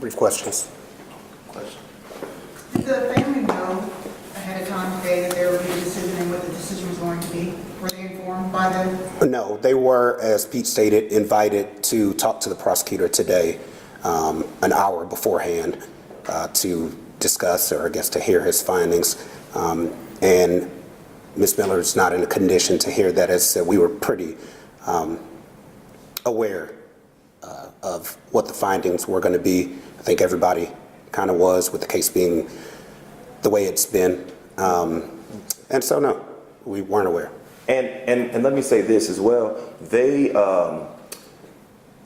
Brief questions. Did the family know ahead of time today that there would be a decision and what the decision was going to be? Were they informed by the? No, they were, as Pete stated, invited to talk to the prosecutor today, an hour beforehand, to discuss, or I guess to hear his findings. And Ms. Miller's not in a condition to hear that. As we were pretty aware of what the findings were going to be. I think everybody kind of was, with the case being the way it's been. And so, no, we weren't aware. And let me say this as well. They,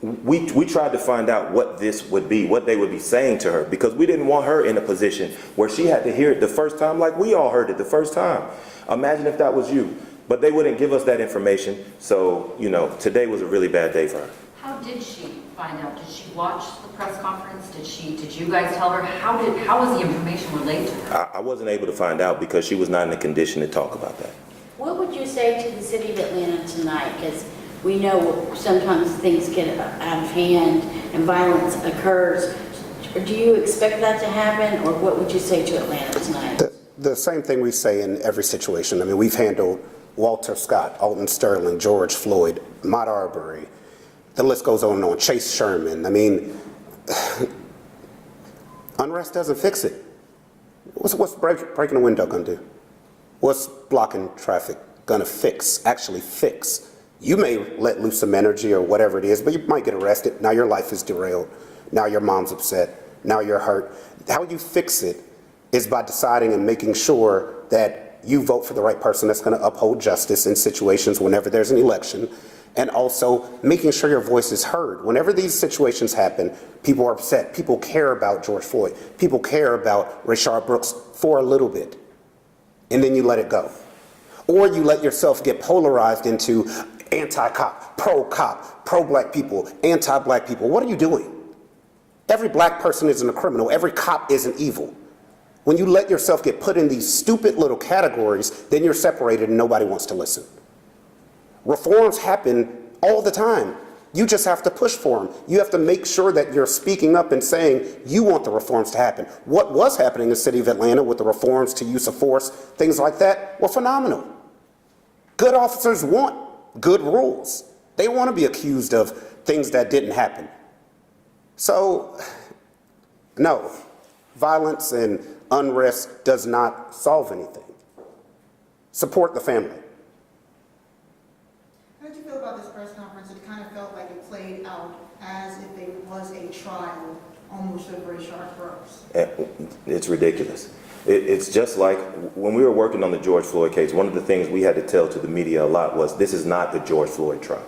we tried to find out what this would be, what they would be saying to her, because we didn't want her in a position where she had to hear it the first time like we all heard it the first time. Imagine if that was you. But they wouldn't give us that information. So, you know, today was a really bad day for her. How did she find out? Did she watch the press conference? Did you guys tell her? How was the information relayed to her? I wasn't able to find out because she was not in a condition to talk about that. What would you say to the city of Atlanta tonight? Because we know sometimes things get out of hand and violence occurs. Do you expect that to happen, or what would you say to Atlanta tonight? The same thing we say in every situation. I mean, we've handled Walter Scott, Alton Sterling, George Floyd, Ahmaud Arbery. The list goes on and on. Chase Sherman. I mean, unrest doesn't fix it. What's breaking a window going to do? What's blocking traffic going to actually fix? You may let loose some energy or whatever it is, but you might get arrested. Now your life is derailed. Now your mom's upset. Now you're hurt. How you fix it is by deciding and making sure that you vote for the right person that's going to uphold justice in situations whenever there's an election, and also making sure your voice is heard. Whenever these situations happen, people are upset. People care about George Floyd. People care about Rayshard Brooks for a little bit, and then you let it go. Or you let yourself get polarized into anti-cop, pro-black people, anti-black people. What are you doing? Every black person isn't a criminal. Every cop isn't evil. When you let yourself get put in these stupid little categories, then you're separated and nobody wants to listen. Reforms happen all the time. You just have to push for them. You have to make sure that you're speaking up and saying you want the reforms to happen. What was happening in the city of Atlanta with the reforms to use of force, things like that, were phenomenal. Good officers want good rules. They want to be accused of things that didn't happen. So, no, violence and unrest does not solve anything. Support the family. How did you feel about this press conference? It kind of felt like it played out as if it was a trial almost of Rayshard Brooks. It's ridiculous. It's just like when we were working on the George Floyd case, one of the things we had to tell to the media a lot was this is not the George Floyd trial.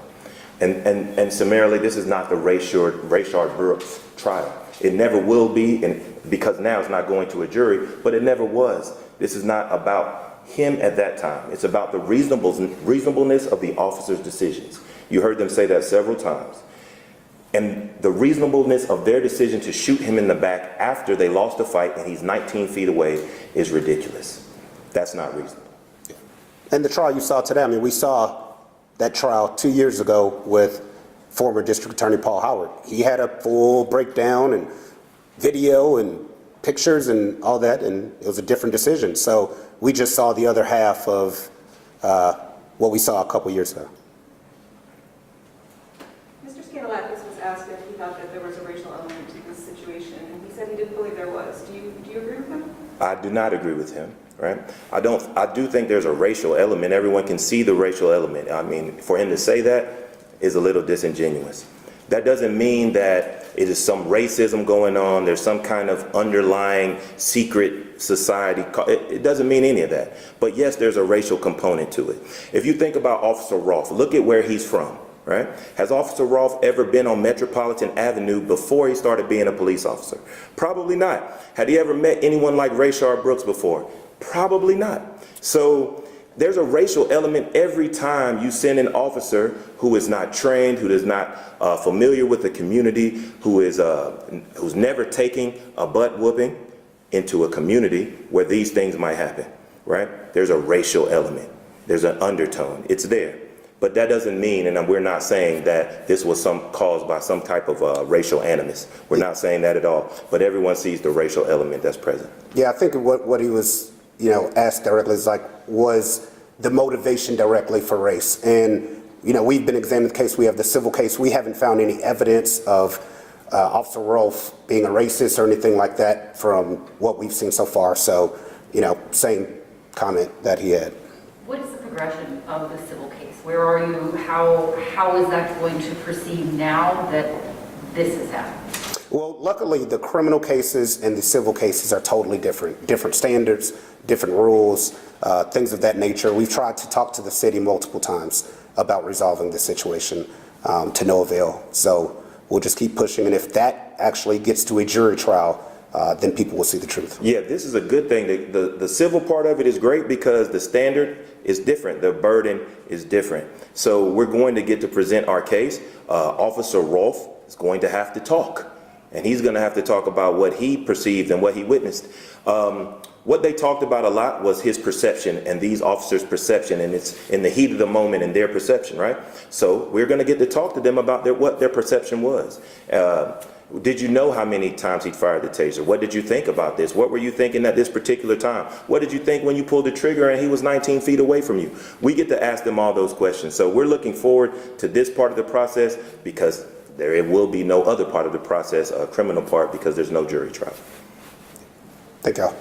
And summarily, this is not the Rayshard Brooks trial. It never will be, and because now it's not going to a jury, but it never was. This is not about him at that time. It's about the reasonableness of the officer's decisions. You heard them say that several times. And the reasonableness of their decision to shoot him in the back after they lost the fight and he's 19 feet away is ridiculous. That's not reasonable. And the trial you saw today, I mean, we saw that trial 2 years ago with former District Attorney Paul Howard. He had a full breakdown and video and pictures and all that, and it was a different decision. So we just saw the other half of what we saw a couple years ago. Mr. Skandalakis was asked if he thought that there was a racial element to this situation, and he said he didn't believe there was. Do you agree with him? I do not agree with him, right? I do think there's a racial element. Everyone can see the racial element. I mean, for him to say that is a little disingenuous. That doesn't mean that it is some racism going on. There's some kind of underlying secret society. It doesn't mean any of that. But yes, there's a racial component to it. If you think about Officer Rolfe, look at where he's from, right? Has Officer Rolfe ever been on Metropolitan Avenue before he started being a police officer? Probably not. Had he ever met anyone like Rayshard Brooks before? Probably not. So there's a racial element every time you send an officer who is not trained, who is not familiar with the community, who's never taking a butt whooping into a community where these things might happen, right? There's a racial element. There's an undertone. It's there. But that doesn't mean, and we're not saying that this was caused by some type of racial animus. We're not saying that at all. But everyone sees the racial element that's present. Yeah, I think what he was, asked directly is was the motivation directly for race? And, we've been examining the case. We have the civil case. We haven't found any evidence of Officer Rolfe being a racist or anything like that from what we've seen so far. So, same comment that he had. What is the progression of the civil case? Where are you? How is that going to proceed now that this has happened? Well, luckily, the criminal cases and the civil cases are totally different standards, different rules, things of that nature. We've tried to talk to the city multiple times about resolving the situation to no avail. So we'll just keep pushing. And if that actually gets to a jury trial, then people will see the truth. Yeah, this is a good thing. The civil part of it is great because the standard is different. The burden is different. So we're going to get to present our case. Officer Rolfe is going to have to talk. And he's going to have to talk about what he perceived and what he witnessed. What they talked about a lot was his perception and these officers' perception, and it's in the heat of the moment and their perception, right? So we're going to get to talk to them about what their perception was. Did you know how many times he fired the taser? What did you think about this? What were you thinking at this particular time? What did you think when you pulled the trigger and he was 19 feet away from you? We get to ask them all those questions. So we're looking forward to this part of the process because there will be no other part of the process, a criminal part, because there's no jury trial. Thank y'all.